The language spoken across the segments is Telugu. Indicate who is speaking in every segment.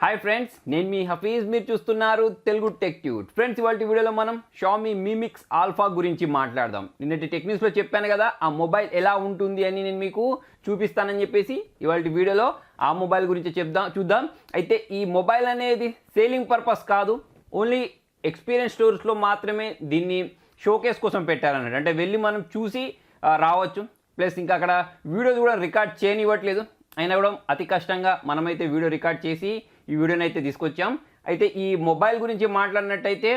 Speaker 1: హాయ్ ఫ్రెండ్స్, నేను మీ హఫీజ్. మీరు చూస్తున్నారు తెలుగు టెక్ ట్యూట్. ఫ్రెండ్స్, ఇవాళ వీడియోలో మనం షామీ Mi Mix ఆల్ఫా గురించి మాట్లాడదాం. నిన్నటి టెక్నిక్స్లో చెప్పాను కదా, ఆ మొబైల్ ఎలా ఉంటుంది అని నేను మీకు చూపిస్తానని చెప్పేసి ఇవాళ వీడియోలో ఆ మొబైల్ గురించి చూద్దాం. అయితే ఈ మొబైల్ అనేది సేలింగ్ పర్పస్ కాదు, ఓన్లీ ఎక్స్పీరియన్స్ స్టోర్స్లో మాత్రమే దీన్ని షోకేస్ కోసం పెట్టారన్నట్టు. అంటే వెళ్ళి మనం చూసి రావచ్చు. ప్లస్ ఇంకా అక్కడ వీడియోస్ కూడా రికార్డ్ చేయనివ్వట్లేదు. అయినా కూడా అతి కష్టంగా మనమైతే వీడియో రికార్డ్ చేసి ఈ వీడియోని అయితే తీసుకొచ్చాం. అయితే ఈ మొబైల్ గురించి మాట్లాడినట్టయితే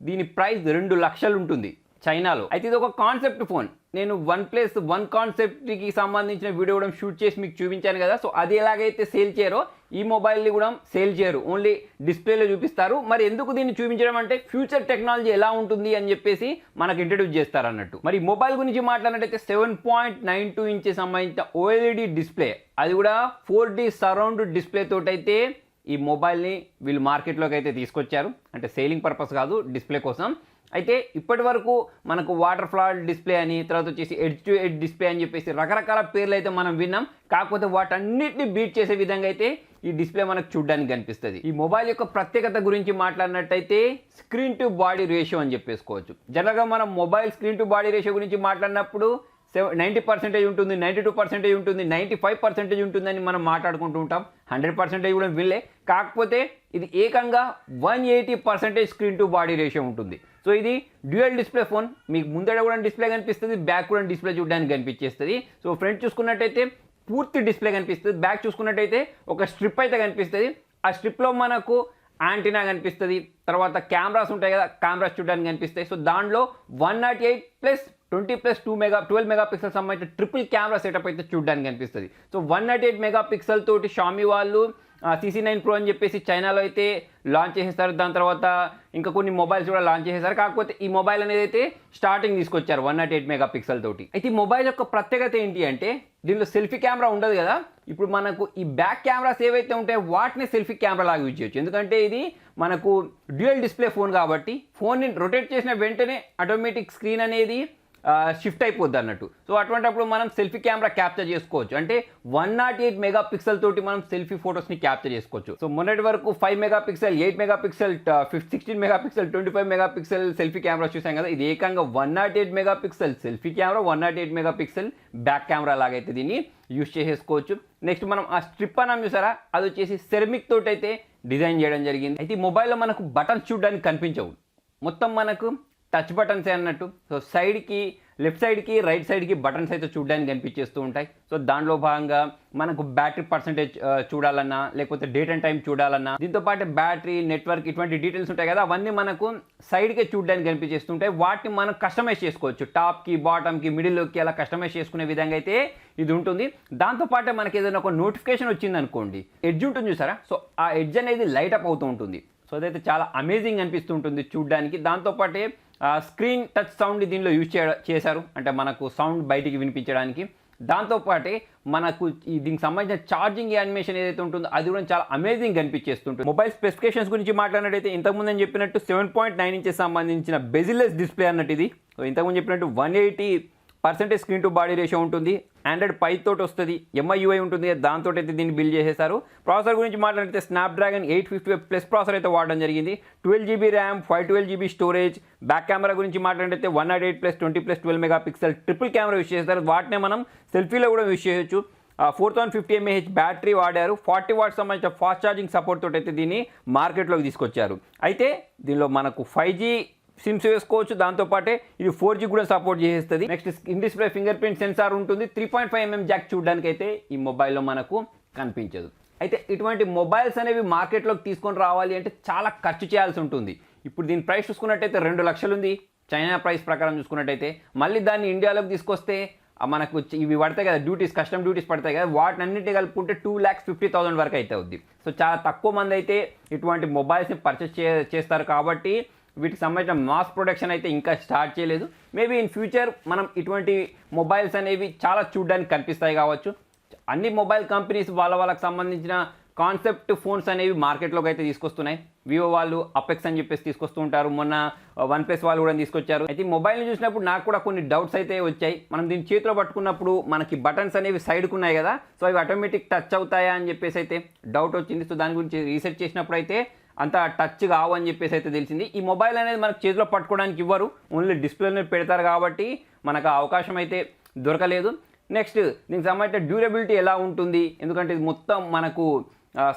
Speaker 1: దీని ప్రైస్ 2 లక్షలు ఉంటుంది చైనాలో. అయితే ఇది ఒక కాన్సెప్ట్ ఫోన్. నేను OnePlus కాన్సెప్ట్కి సంబంధించిన వీడియో కూడా షూట్ చేసి మీకు చూపించాను కదా. సో అది ఎలాగైతే సేల్ చేయరో ఈ మొబైల్ని కూడా సేల్ చేయరు, ఓన్లీ డిస్ప్లేలో చూపిస్తారు. మరి ఎందుకు దీన్ని చూపించడం అంటే ఫ్యూచర్ టెక్నాలజీ ఎలా ఉంటుంది అని చెప్పేసి మనకు ఇంట్రడ్యూస్ చేస్తారు అన్నట్టు. మరి మొబైల్ గురించి మాట్లాడినట్టయితే 7.92 ఇంచెస్ సంబంధించిన OLED డిస్ప్లే, అది కూడా 4D సరౌండ్ డిస్ప్లే తోటైతే ఈ మొబైల్ని వీళ్ళు మార్కెట్లోకి అయితే తీసుకొచ్చారు. అంటే సేలింగ్ పర్పస్ కాదు, డిస్ప్లే కోసం. అయితే ఇప్పటి వరకు మనకు వాటర్ ఫ్లాట్ డిస్ప్లే అని, తర్వాత వచ్చేసి ఎడ్జ్ టు ఎడ్జ్ డిస్ప్లే అని చెప్పేసి రకరకాల పేర్లు అయితే మనం విన్నాం. కాకపోతే వాటన్నిటిని బీట్ చేసే విధంగా అయితే ఈ డిస్ప్లే మనకు చూడడానికి కనిపిస్తుంది. ఈ మొబైల్ యొక్క ప్రత్యేకత గురించి మాట్లాడినట్టయితే స్క్రీన్ టు బాడీ రేషియో అని చెప్పేసుకోవచ్చు. జనరల్గా మనం mobile screen to body ratio గురించి మాట్లాడినప్పుడు 90% ఉంటుంది, 92% ఉంటుంది, 95% ఉంటుందని మనం మాట్లాడుకుంటూ ఉంటాం. 100% కూడా వీళ్ళే. కాకపోతే ఇది ఏకంగా 180% స్క్రీన్ టు బాడీ రేషియో ఉంటుంది. సో ఇది డ్యూయల్ డిస్ప్లే ఫోన్. మీకు ముందర కూడా డిస్ప్లే కనిపిస్తుంది, బ్యాక్ కూడా డిస్ప్లే చూడడానికి కనిపించేస్తుంది. సో ఫ్రంట్ చూసుకున్నట్టయితే పూర్తి డిస్ప్లే కనిపిస్తుంది, బ్యాక్ చూసుకున్నట్టయితే ఒక స్ట్రిప్ అయితే కనిపిస్తుంది. ఆ స్ట్రిప్లో మనకు యాంటీనా కనిపిస్తుంది, తర్వాత కెమెరాస్ ఉంటాయి కదా, కెమెరాస్ చూడడానికి కనిపిస్తాయి. సో దాంట్లో 108 ప్లస్ 20 ప్లస్ 12 మెగాపిక్సెల్ సంబంధించిన ట్రిపుల్ కెమెరా సెటప్ అయితే చూడడానికి కనిపిస్తుంది. సో 108 మెగాపిక్సెల్ తోటి షామీ వాళ్ళు CC9 Pro అని చెప్పేసి చైనాలో అయితే లాంచ్ చేసేస్తారు. దాని తర్వాత ఇంకా కొన్ని మొబైల్స్ కూడా లాంచ్ చేసేసారు. కాకపోతే ఈ మొబైల్ అనేది అయితే స్టార్టింగ్ తీసుకొచ్చారు 108 మెగాపిక్సెల్ తోటి. అయితే ఈ మొబైల్ యొక్క ప్రత్యేకత ఏంటి అంటే దీనిలో సెల్ఫీ కెమెరా ఉండదు కదా. ఇప్పుడు మనకు ఈ బ్యాక్ కెమెరాస్ ఏవైతే ఉంటాయో వాటిని సెల్ఫీ కెమెరా లాగా యూజ్ చేయొచ్చు. ఎందుకంటే ఇది మనకు డ్యూయల్ డిస్ప్లే ఫోన్ కాబట్టి ఫోన్ని రొటేట్ చేసిన వెంటనే ఆటోమేటిక్ స్క్రీన్ అనేది షిఫ్ట్ అయిపోద్ది అన్నట్టు. సో అటువంటిప్పుడు మనం సెల్ఫీ కెమెరా క్యాప్చర్ చేసుకోవచ్చు. అంటే 108 మెగాపిక్సెల్ తోటి మనం సెల్ఫీ ఫొటోస్ని క్యాప్చర్ చేసుకోవచ్చు. సో మొన్నటి వరకు 5 megapixel, 8 megapixel, 16 megapixel, 25 megapixel selfie camera చూసాం కదా. ఇది ఏకంగా 108 megapixel selfie camera, 108 megapixel back camera లాగైతే దీన్ని యూజ్ చేసేసుకోవచ్చు. నెక్స్ట్ మనం ఆ స్ట్రిప్ అన్నాం చూసారా, అది వచ్చేసి సెరమిక్ తోటి అయితే డిజైన్ చేయడం జరిగింది. అయితే ఈ మొబైల్లో మనకు బటన్స్ చూడడానికి కనిపించవు, మొత్తం మనకు టచ్ బటన్సే అన్నట్టు. సో సైడ్కి, లెఫ్ట్ సైడ్కి, రైట్ సైడ్కి బటన్స్ అయితే చూడడానికి కనిపించేస్తూ ఉంటాయి. సో దాంట్లో భాగంగా మనకు బ్యాటరీ పర్సంటేజ్ చూడాలన్నా, లేకపోతే డేట్ అండ్ టైం చూడాలన్నా, దీంతో పాటు బ్యాటరీ, నెట్వర్క్, ఇటువంటి డీటెయిల్స్ ఉంటాయి కదా, అవన్నీ మనకు సైడ్కే చూడడానికి కనిపించేస్తుంటాయి. వాటిని మనం కస్టమైజ్ చేసుకోవచ్చు. టాప్కి, బాటమ్కి, మిడిల్లోకి అలా కస్టమైజ్ చేసుకునే విధంగా అయితే ఇది ఉంటుంది. దాంతోపాటే మనకి ఏదైనా ఒక నోటిఫికేషన్ వచ్చింది అనుకోండి, ఎడ్జ్ ఉంటుంది చూసారా, సో ఆ ఎడ్జ్ అనేది లైట్ అప్ అవుతూ ఉంటుంది. సో అదైతే చాలా అమేజింగ్ అనిపిస్తూ ఉంటుంది చూడడానికి. దాంతోపాటే స్క్రీన్ టచ్ సౌండ్ దీనిలో యూజ్ చేశారు, అంటే మనకు సౌండ్ బయటికి వినిపించడానికి. దాంతోపాటే మనకు దీనికి సంబంధించిన ఛార్జింగ్ యానిమేషన్ ఏదైతే ఉంటుందో అది కూడా చాలా అమేజింగ్ కనిపించేస్తుంటుంది. మొబైల్ స్పెసిఫికేషన్స్ గురించి మాట్లాడినట్టయితే ఇంతకుముందు నేను చెప్పినట్టు 7.9 ఇంచెస్ సంబంధించిన బెజిల్లెస్ డిస్ప్లే అన్నట్టు ఇది. సో ఇంతకుముందు చెప్పినట్టు 180% స్క్రీన్ టు బాడీ రేషియో ఉంటుంది. ఆండ్రాయిడ్ 5 తోటి వస్తుంది, MIUI ఉంటుంది, దాంతో అయితే దీన్ని బిల్డ్ చేసేసారు. ప్రాసెసర్ గురించి మాట్లాడితే స్నాప్డ్రాగన్ 855 ప్లస్ ప్రాసెసర్ అయితే వాడడం జరిగింది. 12GB RAM, 512GB storage. Back camera గురించి మాట్లాడితే 108 plus 20 plus 12 megapixel triple camera use చేస్తారు. వాటినే మనం సెల్ఫీలో కూడా యూజ్ చేయొచ్చు. 4050 mAh బ్యాటరీ వాడారు. 40 వాట్స్ సంబంధించిన ఫాస్ట్ ఛార్జింగ్ సపోర్ట్ తోటి అయితే దీన్ని మార్కెట్లోకి తీసుకొచ్చారు. అయితే దీనిలో మనకు 5G సిమ్స్ వేసుకోవచ్చు, దాంతోపాటే ఇది 4G కూడా సపోర్ట్ చేసేస్తుంది. Next in display finger print censor ఉంటుంది. 3.5mm జాక్ చూడడానికి అయితే ఈ మొబైల్లో మనకు కనిపించదు. అయితే ఇటువంటి మొబైల్స్ అనేవి మార్కెట్లోకి తీసుకొని రావాలి అంటే చాలా ఖర్చు చేయాల్సి ఉంటుంది. ఇప్పుడు దీని ప్రైస్ చూసుకున్నట్టయితే 2 లక్షలు ఉంది చైనా ప్రైస్ ప్రకారం చూసుకున్నట్టయితే. మళ్ళీ దాన్ని ఇండియాలోకి తీసుకొస్తే మనకు ఇవి పడతాయి కదా, డ్యూటీస్, కస్టమ్ డ్యూటీస్ పడతాయి కదా, వాటిని అన్నింటి కలుపుకుంటే 2,50,000 వరకు అయితే అవుద్ది. సో చాలా తక్కువ మంది అయితే ఇటువంటి మొబైల్స్ని పర్చేస్ చేస్తారు కాబట్టి వీటికి సంబంధించిన మాస్ ప్రొడక్షన్ అయితే ఇంకా స్టార్ట్ చేయలేదు. మేబీ ఇన్ ఫ్యూచర్ మనం ఇటువంటి మొబైల్స్ అనేవి చాలా చూడడానికి కనిపిస్తాయి కావచ్చు. అన్ని మొబైల్ కంపెనీస్ వాళ్ళకి సంబంధించిన కాన్సెప్ట్ ఫోన్స్ అనేవి మార్కెట్లోకి అయితే తీసుకొస్తున్నాయి. వివో వాళ్ళు అపెక్స్ అని చెప్పేసి తీసుకొస్తూ ఉంటారు. మొన్న వన్ ప్లస్ వాళ్ళు కూడా తీసుకొచ్చారు. అయితే మొబైల్ని చూసినప్పుడు నాకు కూడా కొన్ని డౌట్స్ అయితే వచ్చాయి. మనం దీన్ని చేతిలో పట్టుకున్నప్పుడు మనకి బటన్స్ అనేవి సైడ్కు ఉన్నాయి కదా, సో అవి ఆటోమేటిక్ టచ్ అవుతాయా అని చెప్పేసి అయితే డౌట్ వచ్చింది. సో దాని గురించి రీసెర్చ్ చేసినప్పుడు అయితే అంత టచ్ కావు అని చెప్పేసి అయితే తెలిసింది. ఈ మొబైల్ అనేది మనకు చేతిలో పట్టుకోవడానికి ఇవ్వరు, ఓన్లీ డిస్ప్లేని పెడతారు కాబట్టి మనకు ఆ అవకాశం అయితే దొరకలేదు. నెక్స్ట్ దీనికి సంబంధించిన డ్యూరబిలిటీ ఎలా ఉంటుంది, ఎందుకంటే ఇది మొత్తం మనకు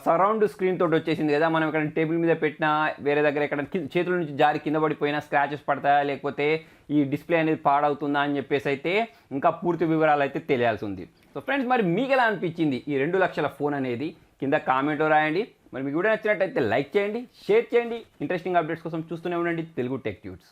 Speaker 1: సరౌండ్ స్క్రీన్ తోటి వచ్చేసింది కదా. మనం ఎక్కడ టేబుల్ మీద పెట్టినా, వేరే దగ్గర ఎక్కడ చేతుల నుంచి జారి కింద పడిపోయినా స్క్రాచెస్ పడతాయా, లేకపోతే ఈ డిస్ప్లే అనేది పాడవుతుందా అని చెప్పేసి అయితే ఇంకా పూర్తి వివరాలు అయితే తెలియాల్సి ఉంది. సో ఫ్రెండ్స్, మరి మీకు ఎలా అనిపించింది ఈ 2 లక్షల ఫోన్ అనేది కింద కామెంట్లో రాయండి. మరి మీకు వీడియో నచ్చినట్టయితే లైక్ చేయండి, షేర్ చేయండి. ఇంట్రెస్టింగ్ అప్డేట్స్ కోసం చూస్తూనే ఉండండి తెలుగు టెక్ ట్యూట్స్.